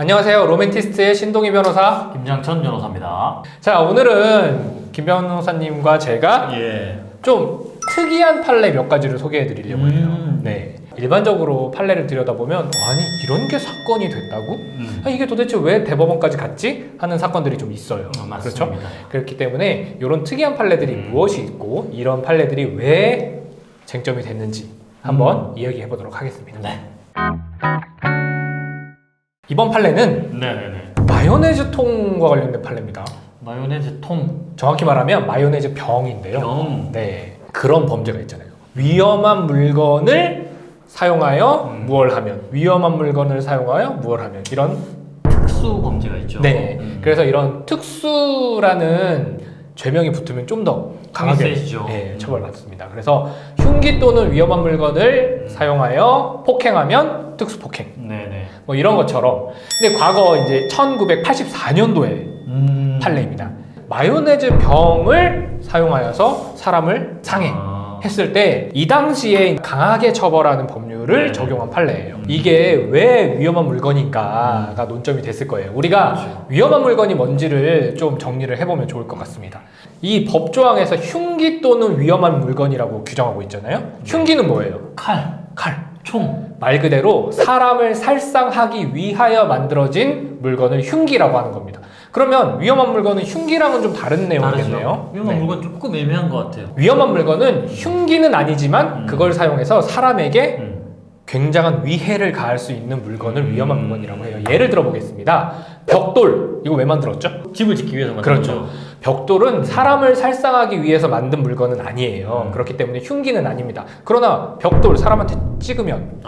안녕하세요. 로맨티스트의 신동희 변호사 김장천 변호사입니다. 자, 오늘은 김 변호사님과 제가 좀 특이한 판례 몇 가지를 소개해 드리려고 해요. 네. 일반적으로 판례를 들여다보면 아니 이런 게 사건이 됐다고? 이게 도대체 왜 대법원까지 갔지? 하는 사건들이 좀 있어요. 맞습니다. 그렇죠? 그렇기 때문에 이런 특이한 판례들이 무엇이 있고 이런 판례들이 왜 쟁점이 됐는지 한번 이야기해 보도록 하겠습니다. 네. 이번 판례는 네네네. 마요네즈 통과 관련된 판례입니다. 마요네즈 통. 정확히 말하면 마요네즈 병인데요. 병. 네, 그런 범죄가 있잖아요. 위험한 물건을 사용하여 무얼 하면, 위험한 물건을 사용하여 무얼 하면 이런 특수 범죄가 있죠. 네, 그래서 이런 특수라는 죄명이 붙으면 좀 더 강하게 세지죠. 처벌받습니다. 그래서 흉기 또는 위험한 물건을 사용하여 폭행하면 특수폭행. 네네. 뭐 이런 것처럼. 근데 과거 이제 1984년도에 판례입니다. 마요네즈 병을 사용하여서 사람을 상해했을 때 이 당시에 강하게 처벌하는 법률을 적용한 판례예요. 이게 왜 위험한 물건인가가 논점이 됐을 거예요. 우리가 위험한 물건이 뭔지를 좀 정리를 해보면 좋을 것 같습니다. 이 법조항에서 흉기 또는 위험한 물건이라고 규정하고 있잖아요. 흉기는 뭐예요? 칼. 총. 말 그대로 사람을 살상하기 위하여 만들어진 물건을 흉기라고 하는 겁니다. 그러면 위험한 물건은 흉기랑은 좀 다른 내용이겠네요. 위험한 물건 조금 애매한 것 같아요. 위험한 물건은 흉기는 아니지만 그걸 사용해서 사람에게 굉장한 위해를 가할 수 있는 물건을 위험한 물건이라고 해요. 예를 들어 보겠습니다. 벽돌. 이거 왜 만들었죠? 집을 짓기 위해서 만든 그렇죠. 거죠. 벽돌은 사람을 살상하기 위해서 만든 물건은 아니에요. 그렇기 때문에 흉기는 아닙니다. 그러나 벽돌 사람한테 찍으면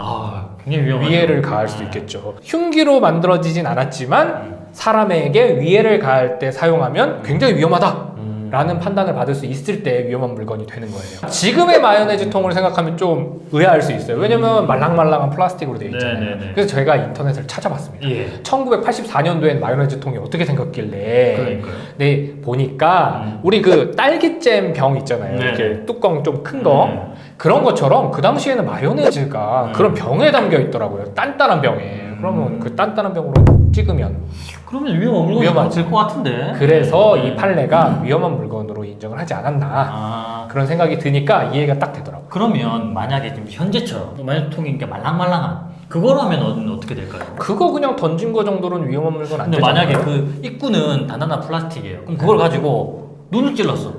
굉장히 위험하죠. 위해를 가할 수 있겠죠. 흉기로 만들어지진 않았지만 사람에게 위해를 가할 때 사용하면 굉장히 위험하다 라는 판단을 받을 수 있을 때 위험한 물건이 되는 거예요. 지금의 마요네즈 통을 생각하면 좀 의아할 수 있어요. 왜냐면 말랑말랑한 플라스틱으로 되어 있잖아요. 네네네. 그래서 제가 인터넷을 찾아봤습니다. 1984년도엔 마요네즈 통이 어떻게 생겼길래 그러니까요. 네, 보니까 우리 그 딸기잼 병 있잖아요. 네. 이렇게 뚜껑 좀 큰 거. 그런 것처럼 그 당시에는 마요네즈가 그런 병에 담겨 있더라고요. 단단한 병에. 그러면 그 단단한 병으로 찍으면 그러면 위험한 물건이 될 것 같은데. 그래서 이 판례가 위험한 물건으로 인정을 하지 않았나 그런 생각이 드니까 이해가 딱 되더라고요. 그러면 만약에 지금 현재처럼 마요네즈 통이 말랑말랑한 그거라면 어떻게 될까요? 그거 그냥 던진 거 정도로는 위험한 물건 안 근데 되잖아요. 만약에 그 입구는 단단한 플라스틱이에요. 그럼 그걸 가지고 눈을 찔렀어.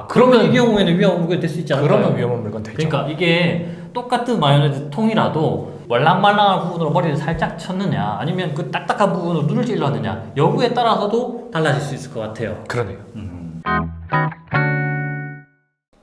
그러면 이 경우에는 위험한 물건이 될 수 있지 않을까요? 그러면 위험한 물건 되죠. 그러니까 이게 똑같은 마요네즈 통이라도 말랑말랑한 부분으로 머리를 살짝 쳤느냐 아니면 그 딱딱한 부분으로 눈을 찔렀느냐 여부에 따라서도 달라질 수 있을 것 같아요. 그러네요.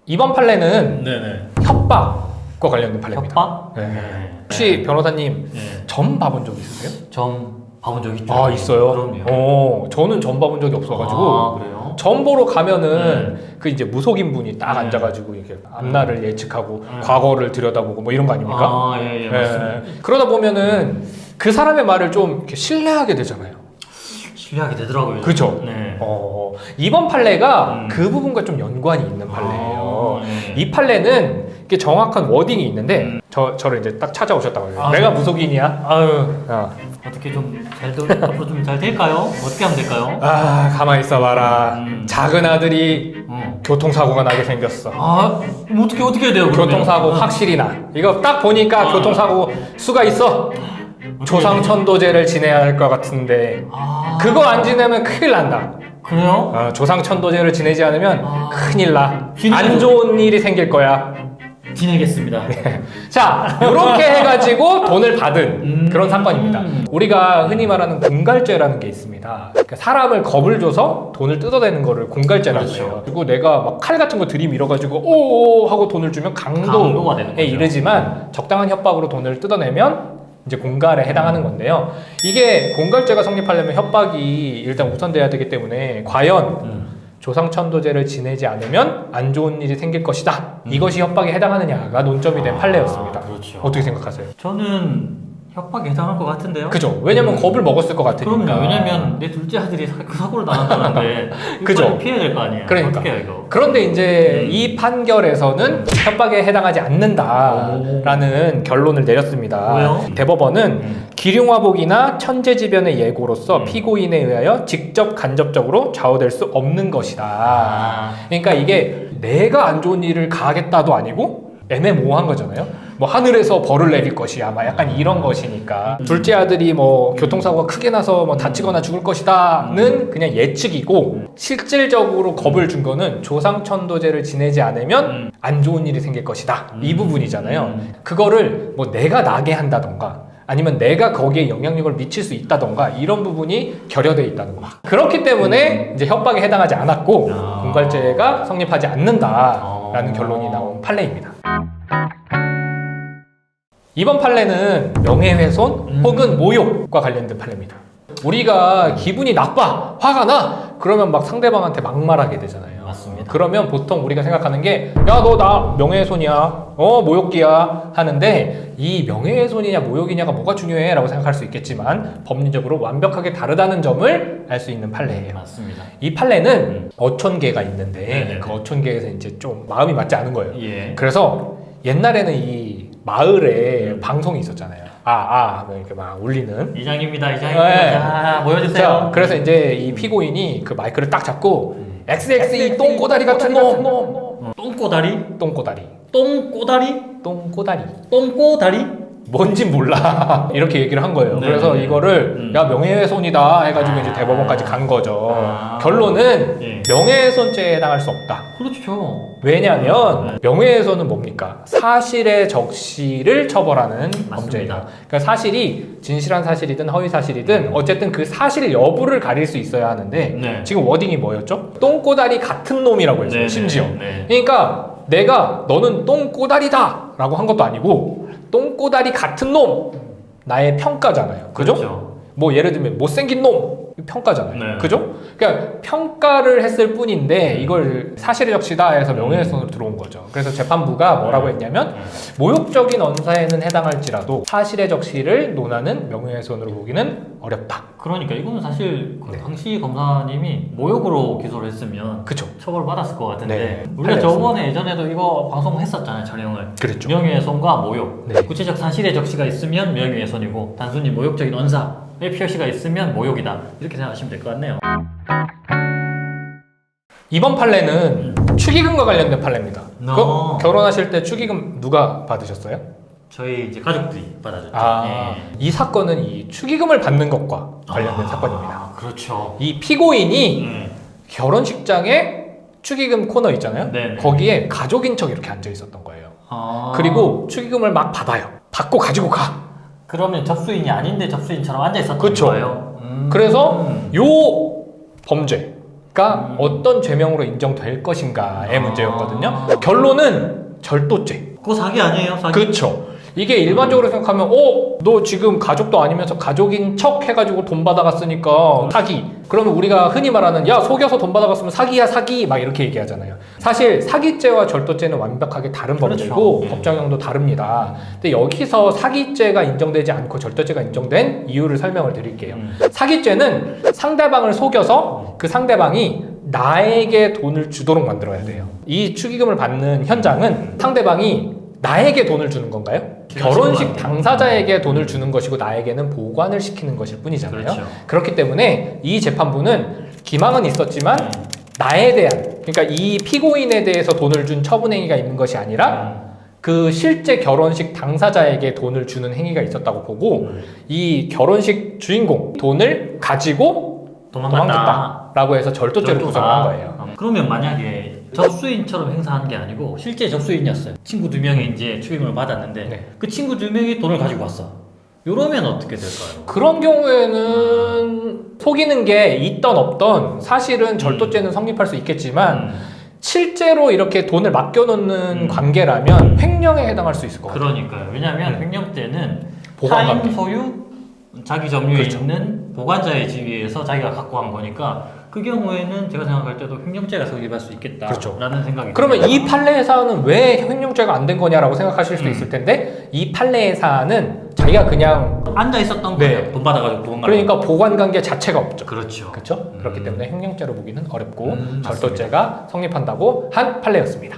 이번 판례는 네네. 협박과 관련된 판례입니다. 협박? 네. 혹시 변호사님 네. 점 봐본 적 있으세요? 점 봐본 적 있죠? 있어요? 그럼요. 저는 점 봐본 적이 없어가지고 그래요? 점 보러 가면은 그 이제 무속인 분이 딱 앉아가지고 이렇게 앞날을 예측하고 과거를 들여다보고 뭐 이런 거 아닙니까? 예, 맞습니다. 그러다 보면은 그 사람의 말을 좀 이렇게 신뢰하게 되잖아요. 신뢰하게 되더라고요. 그렇죠. 네. 이번 판례가 그 부분과 좀 연관이 있는 판례예요. 네. 이 판례는 이게 정확한 워딩이 있는데 저를 이제 딱 찾아오셨다고요. 내가 무속인이야. 어떻게 앞으로 좀 잘 될까요? 어떻게 하면 될까요? 가만히 있어봐라. 작은 아들이 교통사고가 나게 생겼어. 그럼 어떻게 해야 돼요? 그러면? 교통사고 확실히 나. 이거 딱 보니까 교통사고 수가 있어. 조상천도제를 지내야 할 것 같은데 그거 안 지내면 큰일 난다. 그래요? 조상천도제를 지내지 않으면 큰일 나. 진짜? 안 좋은 일이 생길 거야. 지내겠습니다. 자, 이렇게 해가지고 돈을 받은 그런 사건입니다. 우리가 흔히 말하는 공갈죄라는 게 있습니다. 그러니까 사람을 겁을 줘서 돈을 뜯어내는 거를 공갈죄라고 해요. 그리고 내가 막 칼 같은 거 들이밀어가지고 오오 하고 돈을 주면 강도가 되는 강도에 거죠. 이르지만 적당한 협박으로 돈을 뜯어내면 이제 공갈에 해당하는 건데요. 이게 공갈죄가 성립하려면 협박이 일단 우선돼야 되기 때문에 과연 조상천도제를 지내지 않으면 안 좋은 일이 생길 것이다. 이것이 협박에 해당하느냐가 논점이 된 판례였습니다. 그렇죠. 어떻게 생각하세요? 저는 협박에 해당할 것 같은데요? 그죠? 왜냐면 겁을 먹었을 것 같으니까. 그럼요. 왜냐면 내 둘째 아들이 그 사고를 당한다는데 그죠? 피해야 될 거 아니에요. 그러니까. 어떻게 해요 이거? 그런데 이제 이 판결에서는 협박에 해당하지 않는다라는 결론을 내렸습니다. 왜요? 대법원은 기륭화복이나 천재지변의 예고로서 피고인에 의하여 직접 간접적으로 좌우될 수 없는 것이다. 그러니까 이게 내가 안 좋은 일을 가하겠다도 아니고 애매모호한 거잖아요. 뭐 하늘에서 벌을 내릴 것이야, 막 약간 이런 것이니까. 둘째 아들이 뭐 교통사고가 크게 나서 뭐 다치거나 죽을 것이다는 그냥 예측이고, 실질적으로 겁을 준 거는 조상천도제를 지내지 않으면 안 좋은 일이 생길 것이다, 이 부분이잖아요. 그거를 뭐 내가 나게 한다던가 아니면 내가 거기에 영향력을 미칠 수 있다던가 이런 부분이 결여되어 있다는 거죠. 그렇기 때문에 이제 협박에 해당하지 않았고 공갈죄가 성립하지 않는다라는 결론이 나온 판례입니다. 이번 판례는 명예훼손 혹은 모욕과 관련된 판례입니다. 우리가 기분이 나빠, 화가 나, 그러면 막 상대방한테 막말하게 되잖아요. 맞습니다. 그러면 보통 우리가 생각하는 게, 야, 너 나 명예훼손이야, 모욕기야 하는데, 이 명예훼손이냐 모욕이냐가 뭐가 중요해? 라고 생각할 수 있겠지만 법리적으로 완벽하게 다르다는 점을 알 수 있는 판례예요. 맞습니다. 이 판례는 어촌계가 있는데 네네네. 그 어촌계에서 이제 좀 마음이 맞지 않은 거예요. 예. 그래서 옛날에는 이 마을에 방송이 있었잖아요. 하면 이렇게 막 울리는. 이장입니다. 네. 자, 모여주세요. 자, 그래서 이제 이 피고인이 그 마이크를 딱 잡고 XXE 똥꼬다리 같은 놈. 똥꼬다리? 똥꼬다리. 똥꼬다리? 똥꼬다리. 똥꼬다리? 뭔진 몰라. 이렇게 얘기를 한 거예요. 네, 그래서 네. 이거를 야 명예훼손이다 해가지고 이제 대법원까지 간 거죠. 결론은 예. 명예훼손죄에 해당할 수 없다. 그렇죠. 왜냐하면 명예훼손은 뭡니까? 사실의 적시를 처벌하는 범죄예요. 그러니까 사실이 진실한 사실이든 허위 사실이든 어쨌든 그 사실 여부를 가릴 수 있어야 하는데 네. 지금 워딩이 뭐였죠? 똥꼬다리 같은 놈이라고 했어요. 네, 심지어. 네. 그러니까 내가 너는 똥꼬다리다 라고 한 것도 아니고 똥꼬다리 같은 놈, 나의 평가잖아요. 그죠? 그렇죠. 뭐 예를 들면 못생긴 놈 평가잖아요. 네. 그죠? 그러니까 평가를 했을 뿐인데 이걸 사실의 적시다 해서 명예훼손으로 들어온 거죠. 그래서 재판부가 뭐라고 했냐면 모욕적인 언사에는 해당할지라도 사실의 적시를 논하는 명예훼손으로 보기는 어렵다. 그러니까 이거는 사실 그 네. 당시 검사님이 모욕으로 기소를 했으면 그쵸? 처벌받았을 것 같은데 네. 우리가 판례였습니다. 저번에 예전에도 이거 방송했었잖아요. 촬영을. 그랬죠. 명예훼손과 모욕. 네. 구체적 사실의 적시가 있으면 명예훼손이고 단순히 모욕적인 언사의 표시가 있으면 모욕이다. 이렇게 생각하시면 될 것 같네요. 이번 판례는 축의금과 관련된 판례입니다. 어. 결혼하실 때 축의금 누가 받으셨어요? 저희 이제 가족들이 받아줬죠. 이 사건은 이 축의금을 받는 것과 관련된 사건입니다. 그렇죠. 이 피고인이 결혼식장에 축의금 코너 있잖아요. 네네. 거기에 가족인 척 이렇게 앉아 있었던 거예요. 아. 그리고 축의금을 막 받아요. 받고 가지고 가. 그러면 접수인이 아닌데 접수인처럼 앉아 있었던 그쵸. 거예요. 그래서 요 범죄가 어떤 죄명으로 인정될 것인가의 문제였거든요. 결론은 절도죄. 그거 사기 아니에요? 사기? 그렇죠. 이게 일반적으로 생각하면 너 지금 가족도 아니면서 가족인 척 해가지고 돈 받아갔으니까 사기. 그러면 우리가 흔히 말하는 야 속여서 돈 받아갔으면 사기야 사기 막 이렇게 얘기하잖아요. 사실 사기죄와 절도죄는 완벽하게 다른 범죄고 그렇죠. 법정형도 다릅니다. 근데 여기서 사기죄가 인정되지 않고 절도죄가 인정된 이유를 설명을 드릴게요. 사기죄는 상대방을 속여서 그 상대방이 나에게 돈을 주도록 만들어야 돼요. 이 축의금을 받는 현장은 상대방이 나에게 돈을 주는 건가요? 결혼식 당사자에게 돈을 주는 것이고 나에게는 보관을 시키는 것일 뿐이잖아요. 그렇죠. 그렇기 때문에 이 재판부는 기망은 있었지만 나에 대한, 그러니까 이 피고인에 대해서 돈을 준 처분행위가 있는 것이 아니라 그 실제 결혼식 당사자에게 돈을 주는 행위가 있었다고 보고 이 결혼식 주인공 돈을 가지고 도망갔다라고 해서 절도죄를 구성한 거예요. 그러면 만약에 접수인처럼 행사한 게 아니고 실제 접수인이었어요. 친구 두 명이 이제 축의금을 받았는데 네. 그 친구 두 명이 돈을 가지고 왔어. 이러면 어떻게 될까요? 그런 경우에는 속이는 게 있던 없던 사실은 절도죄는 성립할 수 있겠지만 실제로 이렇게 돈을 맡겨놓는 관계라면 횡령에 해당할 수 있을 것 같아요. 그러니까요. 왜냐하면 횡령 때는 보관 타인 관계. 소유 자기 점유에 그렇죠. 있는 보관자의 지위에서 자기가 갖고 간 거니까 그 경우에는 제가 생각할 때도 횡령죄가 성립할 수 있겠다라는 그렇죠. 생각이 그러면 듭니다. 이 판례의 사안은 왜 횡령죄가 안 된 거냐라고 생각하실 수도 있을 텐데 이 판례의 사안은 자기가 그냥 앉아 있었던 네. 거예요. 돈 받아가지고 도망가는. 그러니까 보관 관계 자체가 없죠. 그렇죠. 그렇죠? 그렇기 때문에 횡령죄로 보기는 어렵고 맞습니다. 절도죄가 성립한다고 한 판례였습니다.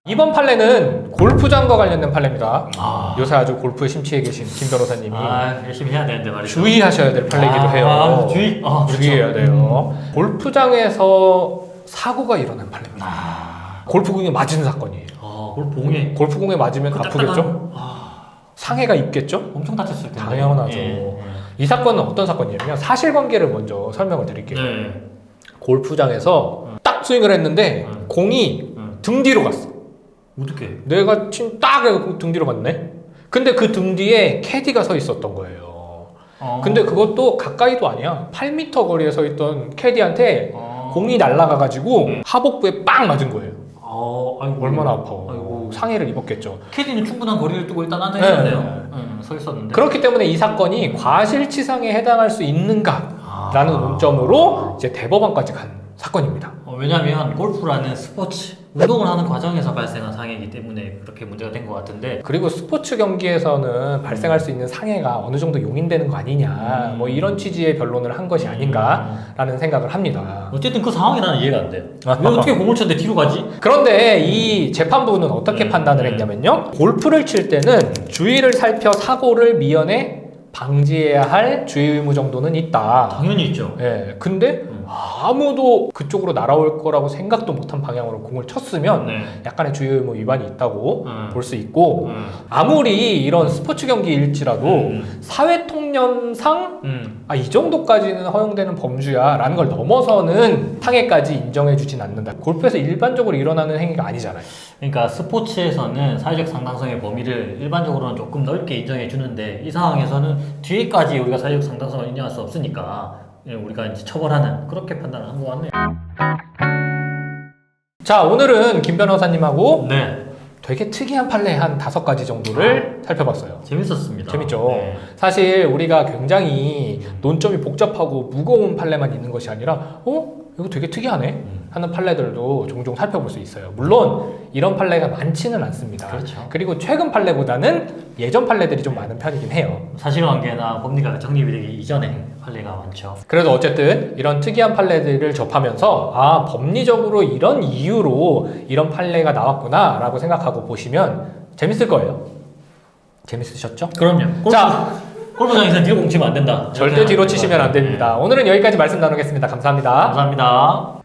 이번 판례는 골프장과 관련된 판례입니다. 요새 아주 골프에 심취해 계신 김 변호사님이 열심히 해야 되는데 말이죠. 주의하셔야 될 판례이기도 해요. 주의. 그렇죠. 주의해야 돼요. 골프장에서 사고가 일어난 판례입니다. 골프공에 맞은 사건이에요. 골프공에 골프공에 맞으면 그 아프겠죠? 상해가 입겠죠? 엄청 다쳤을 텐데. 당연하죠. 예. 이 사건은 어떤 사건이냐면 사실관계를 먼저 설명을 드릴게요. 네. 골프장에서 딱 스윙을 했는데 공이 등 뒤로 갔어. 어떻게? 내가 딱 등 뒤로 갔네. 근데 그 등 뒤에 캐디가 서 있었던 거예요. 근데 그것도 가까이도 아니야. 8m 거리에 서 있던 캐디한테 공이 날아가가지고 하복부에 빵 맞은 거예요. 아이고. 얼마나 아파. 아이고. 상해를 입었겠죠. 캐디는 충분한 거리를 두고 일단 앉아 있었네요. 서 있었는데. 그렇기 때문에 이 사건이 과실치상에 해당할 수 있는가라는 논점으로 이제 대법원까지 간 사건입니다. 왜냐하면 골프라는 스포츠 운동을 하는 과정에서 발생한 상해이기 때문에 그렇게 문제가 된 것 같은데. 그리고 스포츠 경기에서는 발생할 수 있는 상해가 어느 정도 용인되는 거 아니냐, 뭐 이런 취지의 변론을 한 것이 아닌가라는 생각을 합니다. 어쨌든 그 상황이 나는 이해가 안 돼요. 왜 어떻게 공을 쳤는데 뒤로 가지? 그런데 이 재판부는 어떻게 판단을 했냐면요, 골프를 칠 때는 주의를 살펴 사고를 미연에 방지해야 할 주의 의무 정도는 있다. 당연히 있죠. 예, 근데 아무도 그쪽으로 날아올 거라고 생각도 못한 방향으로 공을 쳤으면 약간의 주의 의무 위반이 있다고 볼 수 있고, 아무리 이런 스포츠 경기일지라도 사회통념상 이 정도까지는 허용되는 범주야 라는 걸 넘어서는 상해까지 인정해 주진 않는다. 골프에서 일반적으로 일어나는 행위가 아니잖아요. 그러니까 스포츠에서는 사회적 상당성의 범위를 일반적으로는 조금 넓게 인정해 주는데 이 상황에서는 뒤에까지 우리가 사회적 상당성을 인정할 수 없으니까 우리가 이제 처벌하는 그렇게 판단을 한 것 같네요. 자, 오늘은 김 변호사님하고 네. 되게 특이한 판례 한 5가지 정도를 살펴봤어요. 재밌었습니다. 재밌죠? 네. 사실 우리가 굉장히 논점이 복잡하고 무거운 판례만 있는 것이 아니라 이거 되게 특이하네 하는 판례들도 종종 살펴볼 수 있어요. 물론 이런 판례가 많지는 않습니다. 그렇죠. 그리고 최근 판례보다는 예전 판례들이 좀 많은 편이긴 해요. 사실관계나 법리가 정립이 되기 이전에 판례가 많죠. 그래도 어쨌든 이런 특이한 판례들을 접하면서 법리적으로 이런 이유로 이런 판례가 나왔구나 라고 생각하고 보시면 재밌을 거예요. 재밌으셨죠? 그럼요. 자, 골프장에서는 뒤로 공치면 안 된다. 절대 뒤로 치시면 안 됩니다. 오늘은 여기까지 말씀 나누겠습니다. 감사합니다. 감사합니다.